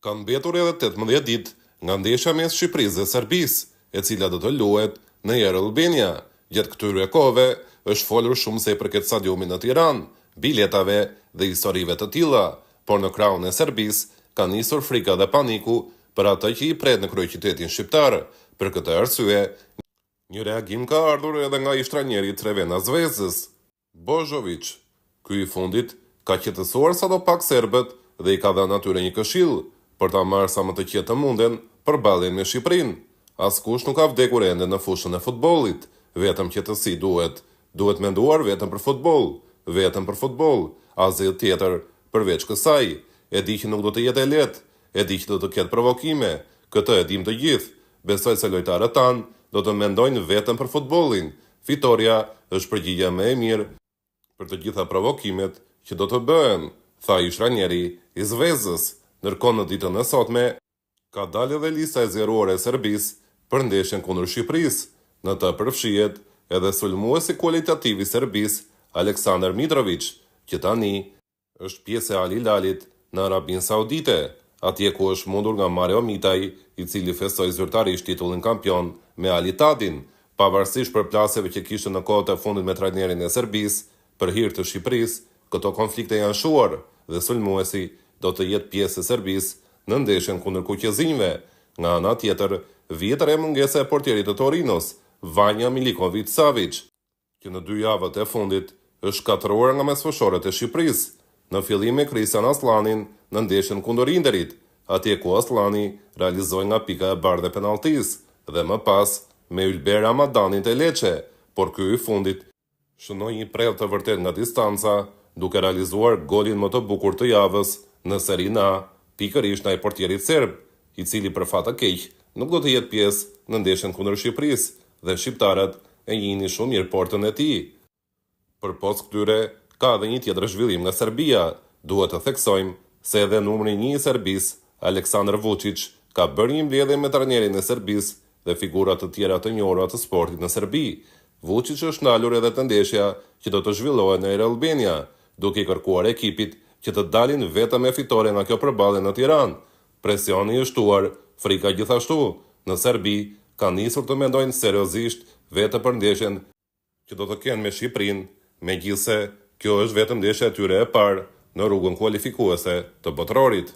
Ka mbetur edhe 18 ditë nga ndeshja mes Shqipërisë dhe Serbisë, e cila do të luhet në Air Albania. Gjatë këtyre kohëve është folur shumë se i përket stadiumit në Tiranë, biletave dhe historive të tilla, por në krahun e Serbisë ka nisur frika dhe paniku për atë që i pret në kryeqytetin shqiptar. Për këtë arsye, një reagim ka ardhur edhe nga ish trajneri i Crvena Zvezdës, Božović. Ky i fundit ka qetësuar sadopak serbët dhe i ka dhënë atyre një këshill për ta marrë sa më të qetë të munden përballjen me Shqipërinë. Askush nuk ka vdekur ende në fushën e futbollit, vetëm qetësi duhet. Duhet menduar vetëm për futboll, asgjë tjetër përveç kësaj. E di që nuk do të jetë e lehtë, e di që do të ketë provokime, këtë e dim të gjithë. Besoj se lojtarët tanë do të mendojnë vetëm për futbollin. Fitoria është përgjigjja më e mirë për të gjitha provokimet që do të bëhen, tha ish trajneri i Zvezdës. Ndërkohë në ditën e sotme ka dalë edhe lista e zgjeruar e Serbisë për ndeshjen kundër Shqipërisë. Në të përfshihet edhe sulmuesi kualitativ i Serbisë, Aleksandar Mitrović, që tani është pjesë e Al Hilalit në Arabinë Saudite, atje ku është mundur nga Mario Mitaj, i cili festoi zyrtarisht titullin kampion me Al Ittihadin, pavarësisht përplasjeve që kishte në kohët e fundit me trajnerin e Serbisë për hir të Shqipërisë. Këto konflikte janë shuar dhe sulmuesi do të jetë pjesë e Serbisë në ndeshjen kundër kuqezinjve. Nga ana tjetër, vjetër e mungesa e portierit të Torinos, Vanja Miliković-Savić, që në 2 javët e fundit është katëruar nga mesfushorët e Shqipërisë, në fillim me Kristian Aslanin në ndeshjen kundër Interit, atje ku Aslani realizoi nga pika e bardhë e penalltisë, dhe më pas me Ylber Ramadanin të Lecce, por ky i fundit shënoi një prell të vërtet nga distanca, duke realizuar golin më të bukur të javës në Serinë A, pikërisht ndaj portierit serb, i cili për fat të keq nuk do të jetë pjesë në ndeshjen kundër Shqipërisë, dhe shqiptarët e njihnin shumë mirë portën e tij. Përpos këtyre, ka edhe një tjetër zhvillim nga Serbia. Duhet të theksojmë se edhe numri 1 i Serbisë, Aleksandar Vučić, ka bërë një mbledhje me trajnerin e Serbisë dhe figura të tjera të njohura të sportit në Serbi. Vučić është ndalur edhe të ndeshja që do të zhvillohet në Air Albania, duke i kërkuar ekipit që të dalin vetëm me fitore nga kjo përballje në Tiranë. Presioni i shtuar, frika gjithashtu. Në Serbi kanë nisur të mendojnë seriozisht vetëm për ndeshjen që do të kenë me Shqipërinë, megjithse kjo është vetëm ndeshja e tyre e parë në rrugën kualifikuese të botrorit.